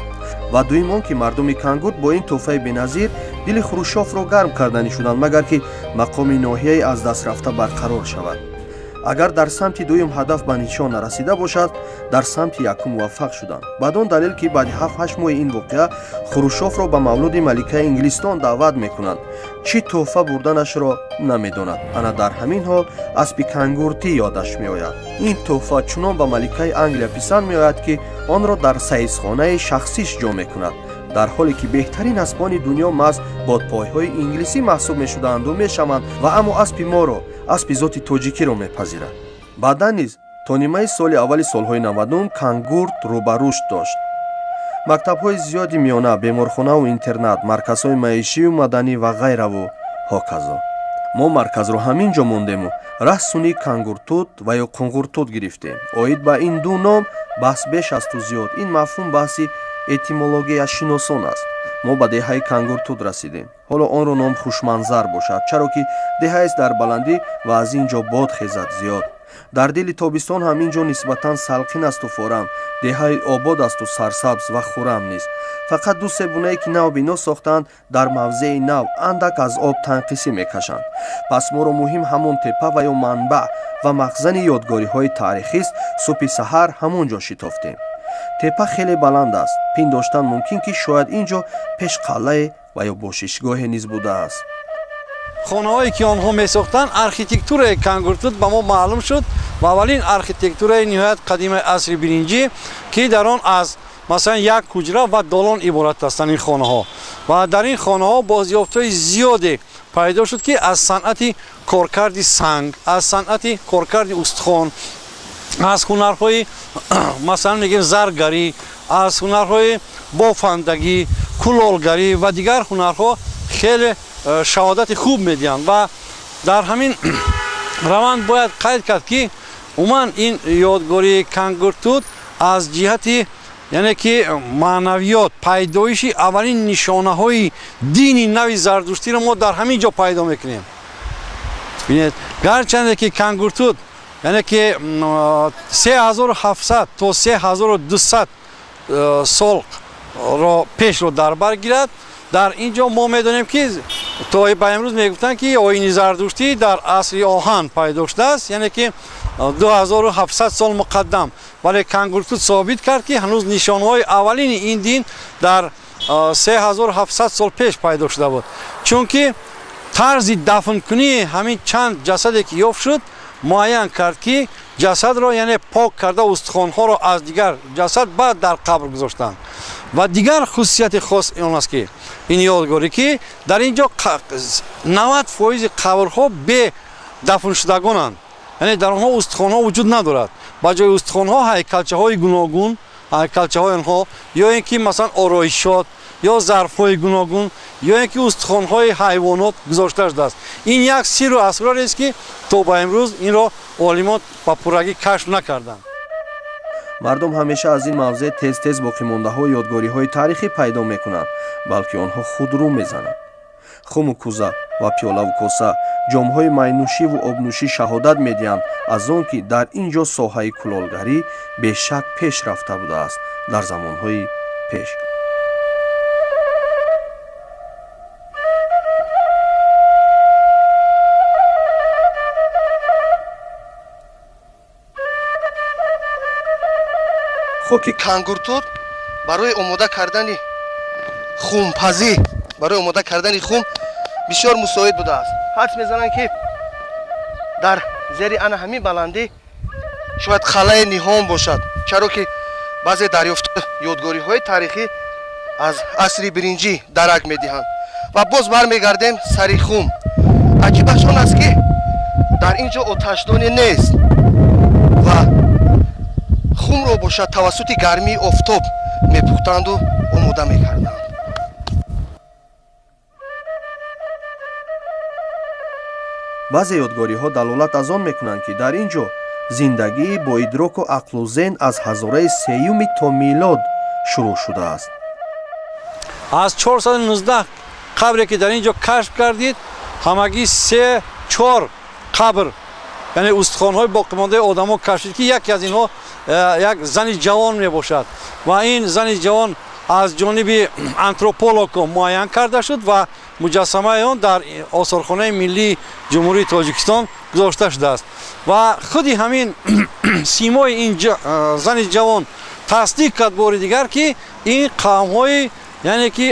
ва дуюм он ки мардуми Кангурт бо ин тӯҳфаи беназир дили Хрушовро гарм карданӣ шуданд, магар ки мақоми ноҳияи аз даст рафта барқарор шавад. агар дар самти дуюм ҳадаф ба нишон нарасида бошад, дар самти якум муваффақ шуданд. бадон далел ки баъди 7-8 моҳи ин воқеа Хрушовро ба мавлуди маликаи Инглистон даъват мекунанд. чӣ тӯҳфа бурданашро намедонад. ана дар ҳамин ҳол аспи кангуртӣ ёдаш меояд. ин тӯҳфа чунон ба маликаи Англия писанд меояд, ки онро дар сайзхонаи шахсиш ҷо мекунад, дар ҳоле ки беҳтарин аспони дунё маҳз бодпойҳои инглисӣ маҳсуб мешудаанду мешаванд ва аммо аспи моро, аспи зоти тоҷикиро мепазирад. баъдан низ то нимаи соли аввали солҳои 90 Кангурт рӯ ба рушд дошт. мактабҳои зиёди миёна, беморхонаву интернат, марказҳои маишиву маданӣ ва ғайраву ҳоказо. мо марказро ҳамин ҷо мондему раҳсуни Кангуртут ва ё Қунғуртут гирифтем. оид ба ин ду ном баҳс беш аз ту зиёд. ин мафҳум баҳси этимологияшиносон аст. мо ба деҳаи Кангуртут расидем. ҳоло онро ном хушманзар бошад, чаро ки деҳаест дар баландӣ ва аз ин ҷо бод хезад зиёд. дар дили тобистон ҳамин ҷо нисбатан салқин асту форам, деҳаи обод асту сарсабз ва хурам низ. фақат ду себунае ки нав бино сохтаанд, дар мавзеи нав андак аз об танқисӣ мекашанд. пас моро муҳим ҳамон теппа ва ё манбаъ ва махзани ёдгориҳои таърихист. субҳи саҳар ҳамон ҷо шитофтем. теппа хеле баланд аст. пиндоштан мумкин ки шояд ин ҷо пешқалъае ва ё бошишгоҳе низ будааст. хонаҳое ки онҳо месохтанд, архитектураи Кангуртут ба мо маълум шуд ва аввалин архитектураи ниҳоят қадимаи асри биринҷӣ, ки дар он аз масалан як ҳуҷра ва долон иборат ҳастанд ин хонаҳо. ва дар ин хонаҳо бозёфтҳои зиёде пайдо шуд, ки аз санъати коркарди санг, аз санъати коркарди устхон, аз ҳунарҳои масалан мегӯем заргарӣ, аз ҳунарҳои бофандагӣ, кулолгарӣ ва дигар ҳунарҳо хеле шаҳодати хуб медиҳанд. ва дар ҳамин раванд бояд қайд кард, ки умуман ин ёдгории Кангуртут аз ҷиҳати яъне ки маънавиёт, пайдоиши аввалин нишонаҳои дини нави зардуштиро мо дар ҳамин ҷо пайдо мекунем. бинед, гарчанде ки Кангуртут яъне ки 3700 то 3200 солро пешро дар бар гирад, дар ин ҷо мо медонем, ки то ба имрӯз мегуфтанд ки оини зардуштӣ дар асри оҳан пайдо шудааст, яъне ки 2700 сол муқаддам. вале Кангуртут собит кард ки ҳанӯз нишонҳои аввалини ин дин дар 3700 сол пеш пайдо шуда буд. чунки тарзи дафнкунии ҳамин чанд ҷасаде ки ёфт шуд муайян кард ки ҷасадро яъне пок карда устухонҳоро аз дигар ҷасад баъд дар қабр гузоштанд. ва дигар хусусияти хос он аст ки ин ёдгорӣ ки дар ин ҷо 90% қабрҳо бе дафншудагонанд, яъне дар онҳо устухонҳо вуҷуд надорад. ба ҷои устухонҳо ҳайкалчаҳои гуногун, ҳайкалчаҳои онҳо ё ин ки масалан ороишот ё зарфҳои гуногун ё ин ки устухонҳои ҳайвонот гузошта шудааст. ин як сирру асрорест ки то ба имрӯз инро олимон ба пуррагӣ кашф накарданд. мардум ҳамеша аз ин мавзеъ тез боқимондаҳои ёдгориҳои таърихӣ пайдо мекунанд, балки онҳо худ рӯ мезананд. хуму кӯза ва пиёлаву коса, ҷомҳои майнӯшиву обнӯшӣ шаҳодат медиҳанд аз он ки дар ин ҷо соҳаи кулолгарӣ бешак пеш рафта будааст дар замонҳои пеш. хоки Кангуртут барои омода кардани хумпазӣ, барои омода кардани хум бисёр мусоид будааст. ҳадс мезананд ки дар зери ана ҳамин баландӣ шояд қалаи ниҳон бошад, чаро ки баъзе дарёфта ёдгориҳои таърихӣ аз асри биринҷӣ дарак медиҳанд. ва боз бармегардем сари хум. аҷибаш он аст ки дар ин ҷо оташдоне нест ва хумро бошад тавассути гармии офтоб мепухтанду омода мекарданд. баъзе ёдгориҳо далолат аз он мекунанд ки дар ин ҷо зиндагии бо идроку ақлу зен аз ҳазораи сеюми то милод шурӯъ шудааст. аз 419 қабре ки дар ин ҷо кашф кардид, ҳамагӣ 3-4 қабр, яъне устухонҳои боқимондаи одамо кашфид ки яке аз инҳо як зани ҷавон мебошад ва ин зани ҷавон аз ҷониби антропологҳо муайян карда шуд ва муҷассамаи он дар осорхонаи миллии ҷумҳурии Тоҷикистон гузошта шудааст. ва худи ҳамин симои ин зани ҷавон тасдиқ кард бори дигар ки ин қавмҳои яъне ки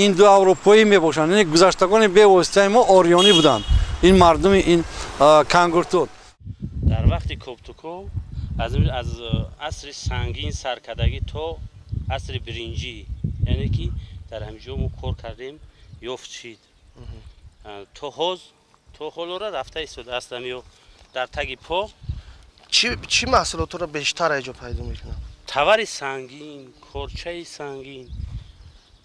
индоаврупоӣ мебошанд, яъне гузаштагони бевоситаи мо орёнӣ буданд. ин мардуми ин Кангуртут дар вақти Коптуко аз асри сангин саркардагӣ то асри биринҷӣ, яъне ки дар ҳаминҷо мо кор кардем ёфт шид. то ҳолора рафта истодааст ё дар таги по. чӣ маҳсулотро бештар аҷо пайдо мекунанд? тавари сангин, корчаи сангин,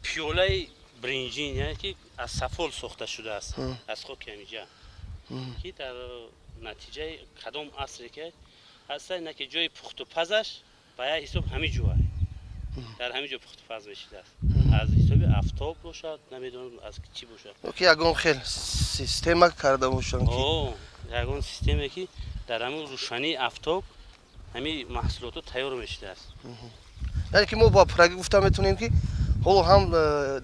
пиёлаи биринҷин, яъне ки аз сафол сохта шудааст, аз хоки ҳаминҷа, ки дар натиҷаи кадом асре ки ҳаста ина ки ҷои пухтупазаш ба як ҳисоб ҳамин ҷо ай, дар ҳамин ҷо пухтупаз мешудааст. аз ҳисоби афтоб бошад, намедонам аз чӣ бошад. ягон хел система карда бошанд ки ягон системе ки дар ҳамин рӯшании афтоб ҳамин маҳсулотро тайёр мешудааст. яъне ки мо ба пуррагӣ гуфта метавонем ки ҳоло ҳам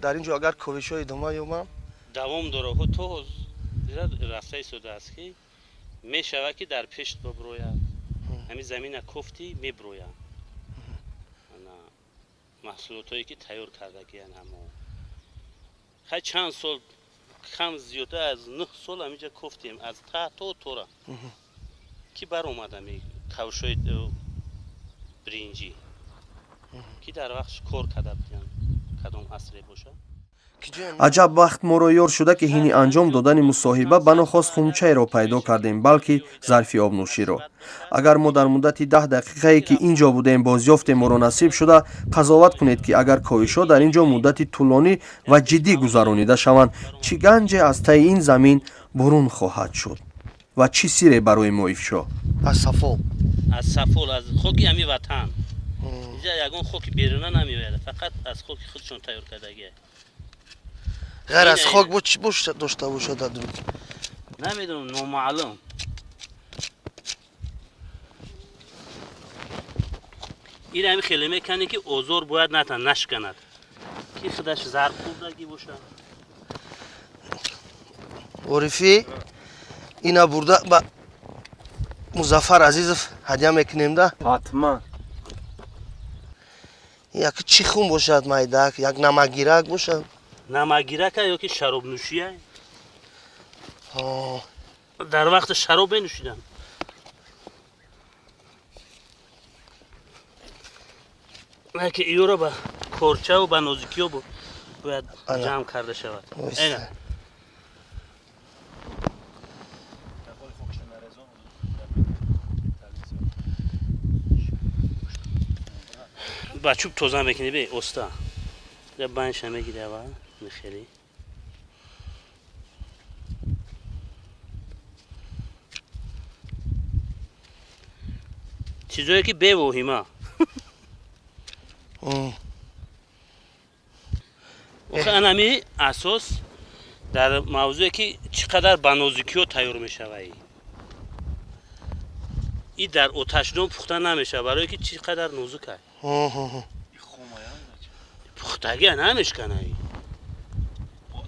дар ин ҷо агар ковишҳо идома ёбам давом дорад. то рафта истодааст ки мешавад ки дар пешт биброяд, ҳамин замина кофти меброяд маҳсулотое ки тайёр кардагиянд. ҳамо хай чанд сол кам зиёдтар аз 9 сол ҳаминҷа кофтем аз та то тора ки баромада кавшои биринҷӣ ки дар вақтш кор карда буданд, кадом асре бошад. аҷаб вақт моро ёр шуда ки ҳини анҷом додани мусоҳиба ба нохост хумчаеро пайдо кардем, балки зарфи обнӯширо. агар мо дар муддати 10 дақиқае ки ин ҷо будем бозёфте моро насиб шуда, қазоват кунед ки агар ковишҳо дар ин ҷо муддати тӯлонӣ ва ҷиддӣ гузаронида шаванд, чӣ ганҷе аз таи ин замин бурун хоҳад шуд ва чӣ сире барои мо ифшо? аз сафол, аз хоки ҳамин ватан. инҷа ягон хоки беруна намеояд, фақат аз хоки худшон тайёр кардагиаст. ғайр аз хок чӣ дошта бошад? намедонам, номаълум. ин ҳамин хеле мекане ки озор бояд нашканад, ки худаш зарб хӯрдагӣ бошад. عارفی اینا برده با مظفر عزیزов هدیه میکنیم ده حتما. یک چی خون باشد مایدک یک نمکگیرک باشد نمکگیرک یا که شراب نوشیه آه. در وقت شراب بنوشیدن. نه که ایو را به کورچه و به نازکی باید جمع کرده شود. اینه با چوب توزن بکنی به استا ده بانش همه گیده و میخیلی چیزایی که به وحیمه انمی اساس در موضوعی که چقدر بنازکی ها تیار میشوه این در آتشدان پخته نمیشه برای که چقدر نازکه پختگی نمیشکنه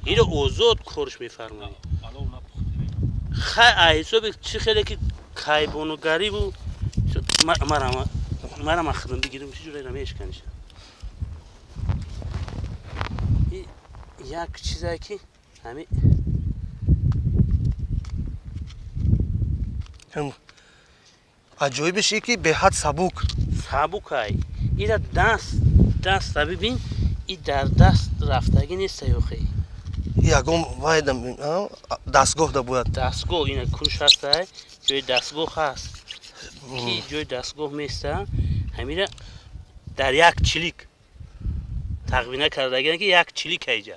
این رو آزاد کارش میفرمایی خیلی حساب چی خیلی که کایبانوگری بود مرا خدم بگیرم چی جوری نمیشکنیش یک چیزایی که همین عجایبش که به حد سبک های این دست ببین این در دست رفتگی نیست یوخی یکم وایدم دستگاه دا باید دستگاه این کنش هست جای دستگاه هست که جای دستگاه میسته همین در یک چلیک تقوینه کرده که یک چلیک ایجا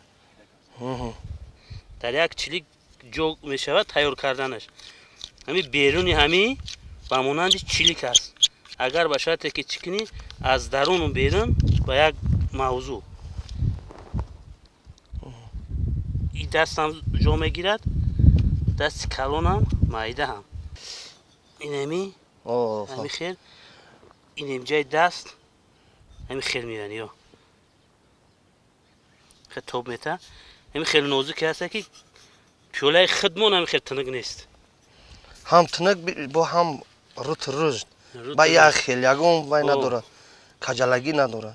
در یک چلیک جو میشود تیار کردنش همین بیرونی همین با مانند چلیک است اگر به شرطی که چکنی از درون و بیرون با یک موضوع این دست هم جو میگیرد دست کلون هم معده هم این همی خیل این جای دست همی خیل میرنی خیل توب میته همی خیل نازک هست که پیوله خدمون همی خیل تنگ نیست هم تنگ با هم روت رشد با یک خیل یکم وای نداره کجلگی نداره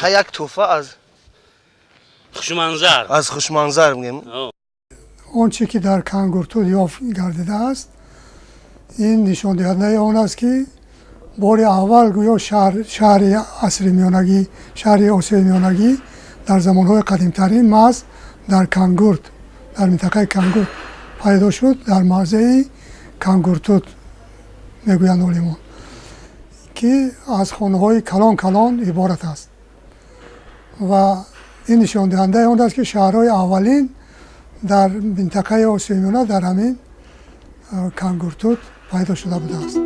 یک توفه از خوشمنظر میگیم آنچه که در کانگورتود یافت گردیده است این نشان دهنده آن است که بار اول گویا شهر عصر میانگی شهر آسیای میانگی در زمانهای قدیمترین محض در کانگورت در منطقه کانگورت پیدا شد در موضع کانگورتود میگویند عالمان که از خانه‌های کلان عبارت است و این نشان دهنده آن است که شهرهای اولین در منطقه آسیای میانه در همین کانگورتود پیدا شده بوده است.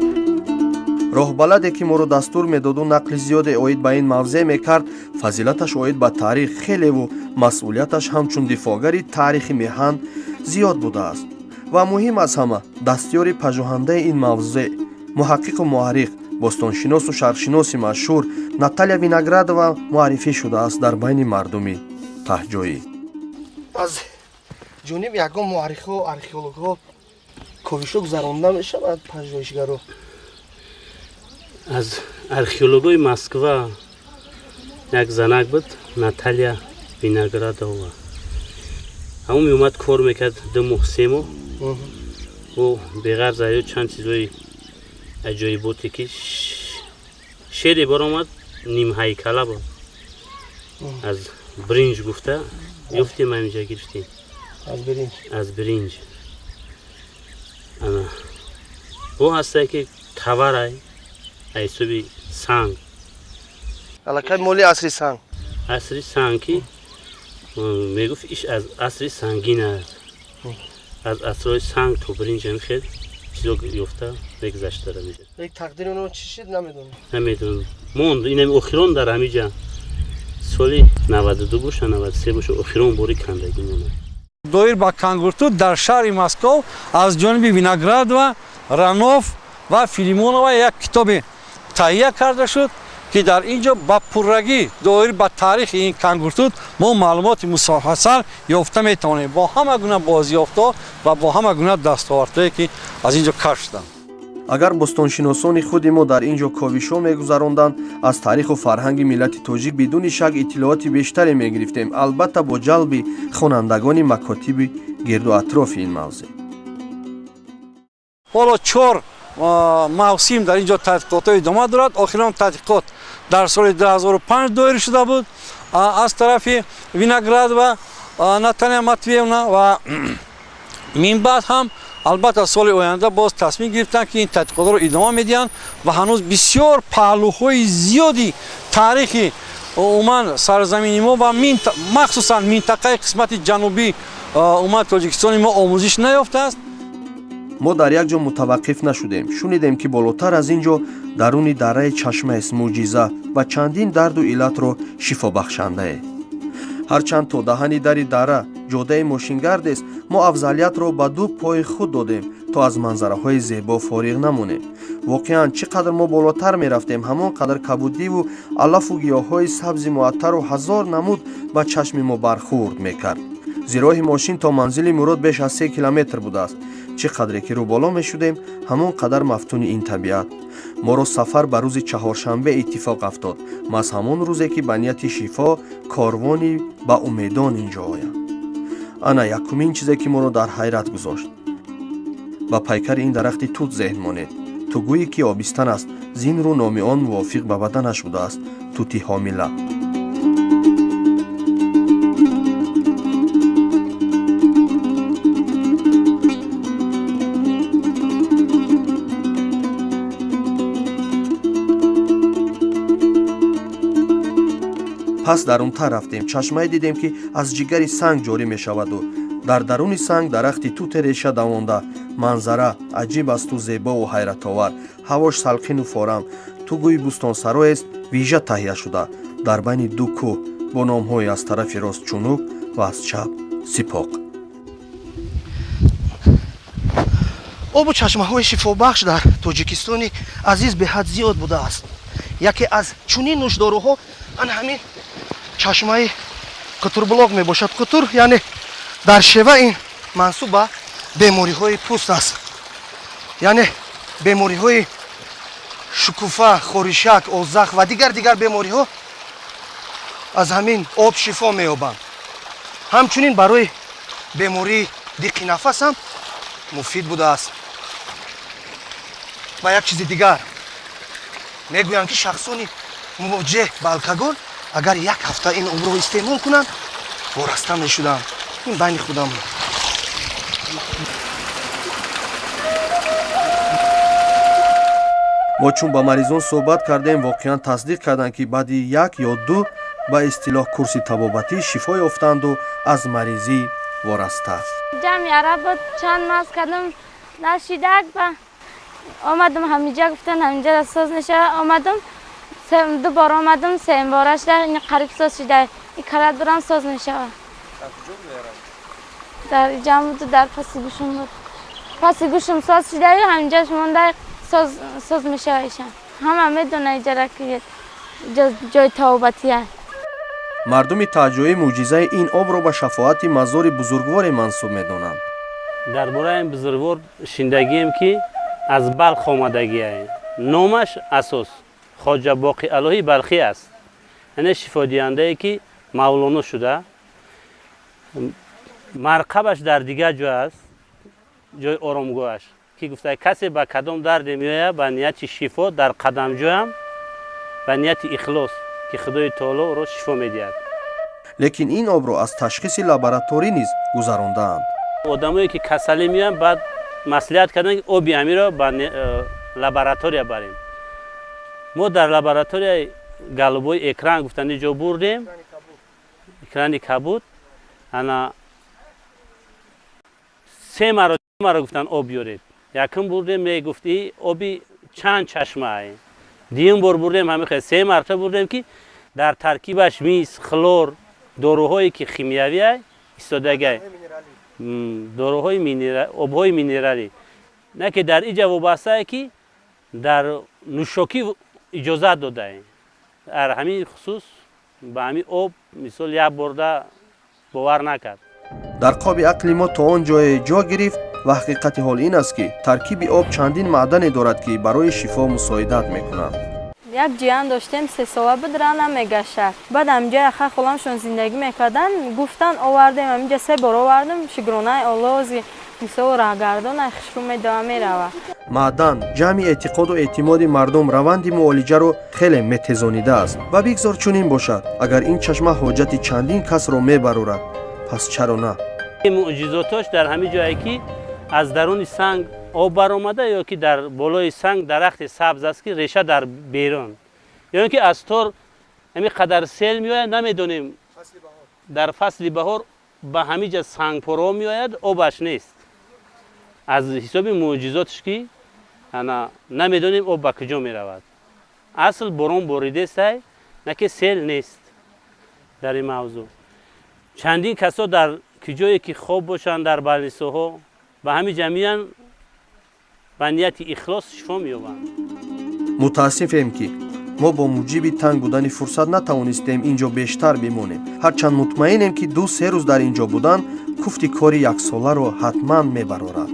роҳбаладе ки моро дастур медоду нақли зиёде оид ба ин мавзеъ мекард фазилаташ оид ба таърих хелеву масъулияташ ҳамчун дифоъгари таърихи меҳан зиёд будааст ва муҳим аз ҳама дастёри пажӯҳандаи ин мавзеъ муҳаққиқу муаррих бостоншиносу шарқшиноси машҳур наталья виноградова муаррифӣ шудааст дар байни мардуми таҳҷоӣ аз ҷониби ягон муаррихҳо археологҳо ковишо гузаронда мешавад пажӯҳишгаро از археологои Москва یک زنک بود наталья виноградова همون میومد کار میکرد دو محسیمو و بغیر زیاد چند چیزای عجایباتی که شعر بار آمد نیم هیکله بود از برنج گفته یفتیم همینجا گرفتیم از برنج انا او هسته که تورای ایسوبی سنگ علاقه مولی عصری سنگ عصری سنگی میگفت ایش از عصری سنگین است از عصرهای سنگ تو برنج هم خیلی چیزا یفته بگذشته را میده یک تقدیر اونو چی شد نمیدونم موند اینم اخیران در همیجا سالی 92 باشه 93 باشه اخیران باری کندگی مونه доир ба кангуртуд дар шаҳри Москов аз ҷониби Виноградова, Ранов ва Филимонова як китобе таҳия карда шуд که در اینجا با پررگی دایر با تاریخ این کانگورتوت ما معلومات مفصل یافته میتونیم با همه گونه بازیافتا و با همه گونه دستاوردهایی که از اینجا کشف شدند. агар бостоншиносони худи мо дар ин ҷо ковишҳо мегузаронданд аз таъриху фарҳанги миллати тоҷик бидуни шак иттилооти бештаре мегирифтем, албатта бо ҷалби хонандагони макотиби гирду атрофи ин мавзеъ. ҳоло 4 мавсим дар ин ҷо тадқиқотҳо идома дорад. охирон тадқиқот дар соли 2005 доир шуда буд аз тарафи Виноградова Наталья Матвеевна ва мин баъд ҳам албатта соли оянда боз тасмим гирифтанд ки ин тадқиқотро идома медиҳанд ва ҳанӯз бисёр паҳлӯҳои зиёди таърихи умуман сарзамини мо ва махсусан минтақаи қисмати ҷанубӣ умуман тоҷикистони мо омӯзиш наёфтааст. мо дар як ҷо мутаваққиф нашудем. шунидем ки болотар аз ин ҷо даруни дараи чашмаест мӯъҷиза ва чандин дарду иллатро шифобахшандае. ҳарчанд то даҳани дари дара ҷодаи мошингардест, мо афзалиятро ба ду пои худ додем то аз манзараҳои зебо фориғ намонем. воқеан чӣ қадр мо болотар мерафтем, ҳамон қадр кабудиву алафу гиёҳҳои сабзи муаттару ҳазор намуд ба чашми мо бархӯрд мекард. зироҳи мошин то манзили мурод беш аз 3 километр будааст. чӣ қадре ки рӯболо мешудем, ҳамон қадар мафтуни ин табиат. моро сафар ба рӯзи чаҳоршанбе иттифоқ афтод, маз ҳамон рӯзе ки ба нияти шифо корвони ба умедон ин ҷо ояд. ана якумин чизе ки моро дар ҳайрат гузошт. ба пайкари ин дарахти тут зеҳн монед. ту гӯӣ ки обистан аст, зинру номи он мувофиқ ба баданаш будааст. тути ҳомила. пас дарунтар рафтем. чашмае дидем ки аз ҷигари санг ҷорӣ мешаваду дар даруни санг дарахти туте реша давонда. манзара аҷиб асту зебову ҳайратовар. ҳавош салқину форам. ту гӯи бӯстонсароест вижа таҳия шуда дар байни ду кӯҳ бо номҳои аз тарафи рост чунук ва аз чап сипоқ. обу чашмаҳои шифобахш дар тоҷикистони азиз беҳад зиёд будааст. яке аз чунин нӯшдоруҳо ана ҳамин чашмаи кутурблоқ мебошад. кутур яъне дар шева ин мансуб ба бемориҳои пӯст аст, яъне бемориҳои шукуфа, хоришак, озах ва дигар бемориҳо аз ҳамин об шифо меёбанд. ҳамчунин барои бемории диққи нафас ҳам муфид будааст. ва як чизи дигар мегӯянд ки шахсони мувоҷеҳ ба алкогол агар як ҳафта ин обро истеъмол кунанд вораста мешуданд. ин байни худам. мо чун ба маризон суҳбат кардем, воқеан тасдиқ карданд ки баъди 1 ё 2 ба истилоҳ курси табобатӣ шифо ёфтанду аз маризӣ вораста. ҷамъи араб буд, чанд маз кардам нашидак ба омадам ҳамиҷа гуфтан ҳамиҷа соз наша омадам. дубора омадам сеюм бора шуда ин қариб соз шуда ин калат бурам соз мешавад. дар ҷам буду дар паси гӯшум буд. паси гӯшум соз шуда ҳамиҷаш монда соз мешавад. ишан ҳама медонад иҷара ки ҷои табобатӣ аст. мардуми таҳҷои мӯъҷизаи ин обро ба шафоати мазори бузургворе мансуб медонанд. дар бораи ин бузургвор шиндагием ки аз балх омадагиае. номаш асос хоҷа боқӣ алоҳи балхӣ аст. яъне шифодиҳандае ки мавлоно шуда. марқабаш дар дигар ҷой аст, ҷои оромгоҳаш ки гуфта касе ба кадом дарде меояд ба нияти шифо дар қадамҷоям ба нияти ихлос ки худои таоло ӯро шифо медиҳад. лекин ин обро аз ташхиси лабораторӣ низ гузарондаанд. одамое ки касалӣ меоянд баъд маслиҳат карданд ки оби амиро ба лаборатория барем. мо дар лабораторияи галубои экран гуфтани ҷо бурдем, экрани кабуд. ана се маро гуфтанд об биёред. якум бурдем мегуфти оби чанд чашмае. дуюм бор бурдем ҳамихел 3 марта бурдем ки дар таркибаш мис, хлор, доруҳое ки химиявия истодагай, доруҳои обҳои минералӣ на ки дар иҷа вобастае ки дар нӯшокӣ иҷозат додаем. در همین خصوص به همین آب مثال یک برده باور نکرد. дар қоби ақли мо то он ҷое ҷо гирифт ва ҳақиқати ҳол ин аст ки таркиби об чандин маъдане дорад ки барои шифо мусоидат мекунанд. یک جیان داشتیم 3 ساله بود راه نمیگشت. بعد همجا اخه خودمشون زندگی میکردن گفتن آوردیم همینجا 3 بار آوردیم شگرانه آلوزی مثال راهگردان خشکو میدوه میروه. маъдан ҷамъи эътиқоду эътимоди мардум раванди муолиҷаро хеле метезонида аст ва бигзор чунин бошад. агар ин чашма ҳоҷати чандин касро мебарорад пас чаро на. муъҷизотош дар ҳамин ҷое ки аз даруни санг об баромада ё ки дар болои санг дарахти сабз аст ки реша дар берун ё ин ки аз тор ҳамин қадар сел меояд намедонем дар фасли баҳор ба ҳамин ҷа сангпоро меояд обаш нест. аз ҳисоби муъҷизотш ки намедонем об ба куҷо меравад. асл борон боридестай на ки сел нест. дар ин мавзӯъ чандин касо дар куҷое ки хоб бошанд дар балнисоҳо ба ҳамин ҷа меянд ба нияти ихлос шифо меёбанд. мутаассифем ки мо бо муҷиби танг будани фурсат натавонистем ин ҷо бештар бимонем. ҳарчанд мутмаинем ки 2-3 рӯз дар ин ҷо будан куфти кори яксоларо ҳатман мебарорад.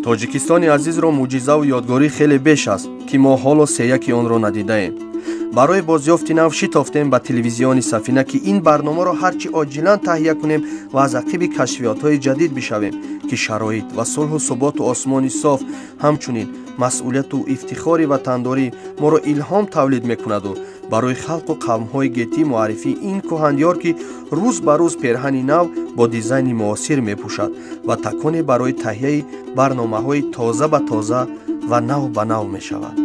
тоҷикистони азизро муъҷизаву ёдгорӣ хеле беш аст ки мо ҳоло сеяки онро надидаем. барои бозёфти нав шитофтем ба телевизиони сафина ки ин барномаро ҳарчи оҷилан таҳия кунем ва аз ақиби кашфиётҳои ҷадид бишавем ки шароит ва сулҳу суботу осмони соф ҳамчунин масъулияту ифтихори ватандорӣ моро илҳом тавлид мекунаду барои халқу қавмҳои гетӣ муаррифии ин кӯҳандёр ки рӯз ба рӯз пирҳани нав бо дизайни муосир мепӯшад ва таконе барои таҳияи барномаҳои тоза ба тоза ва нав ба нав мешавад.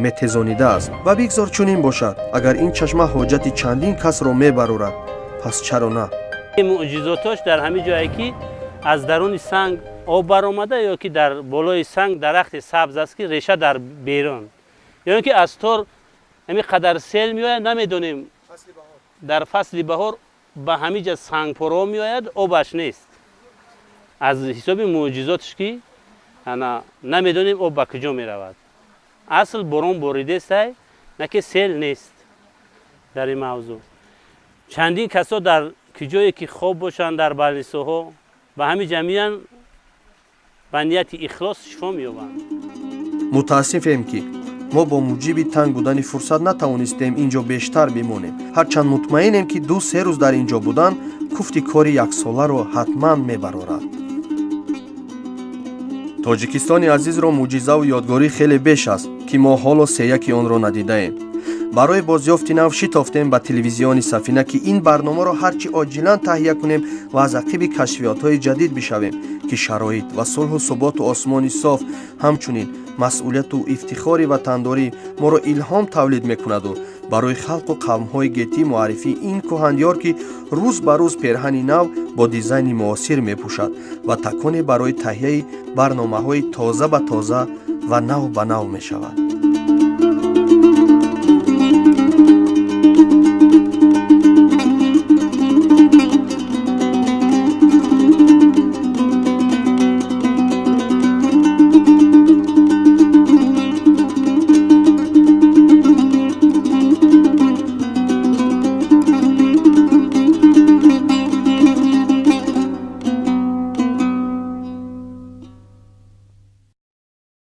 метезонида аст ва бигзор чунин бошад. агар ин чашма ҳоҷати чандин касро мебарорад пас чаро на. муъҷизотош дар ҳамин ҷое ки аз даруни санг об баромада ё ки дар болои санг дарахти сабз аст ки реша дар берун ё ин ки аз тор ҳамин қадар сел меояд намедонем дар фасли баҳор ба ҳамин ҷа сангпоро меояд обаш нест. аз ҳисоби муъҷизотш ки намедонем об ба куҷо меравад. асл борон боридестай на ки сел нест. дар ин мавзӯъ чандин касо дар куҷое ки хоб бошанд дар балнисоҳо ба ҳамин ҷа меянд ба нияти ихлос шифо меёбанд. мутаассифем ки мо бо муҷиби танг будани фурсат натавонистем ин ҷо бештар бимонем. ҳарчанд мутмаинем ки 2-3 рӯз дар ин ҷо будан куфти кори яксоларо ҳатман мебарорад. тоҷикистони азизро муъҷизаву ёдгорӣ хеле беш аст ки мо ҳоло сеяки онро надидаем. барои бозёфти нав шитофтем ба телевизиони сафина ки ин барномаро ҳарчи оҷилан таҳия кунем ва аз ақиби кашфиётҳои ҷадид бишавем ки шароит ва сулҳу суботу осмони соф ҳамчунин масъулияту ифтихори ватандорӣ моро илҳом тавлид мекунаду барои халқу қавмҳои гетӣ муаррифии ин кӯҳандёр ки рӯз ба рӯз пирҳани нав бо дизайни муосир мепӯшад ва таконе барои таҳияи барномаҳои тоза ба тоза ва нав ба нав мешавад.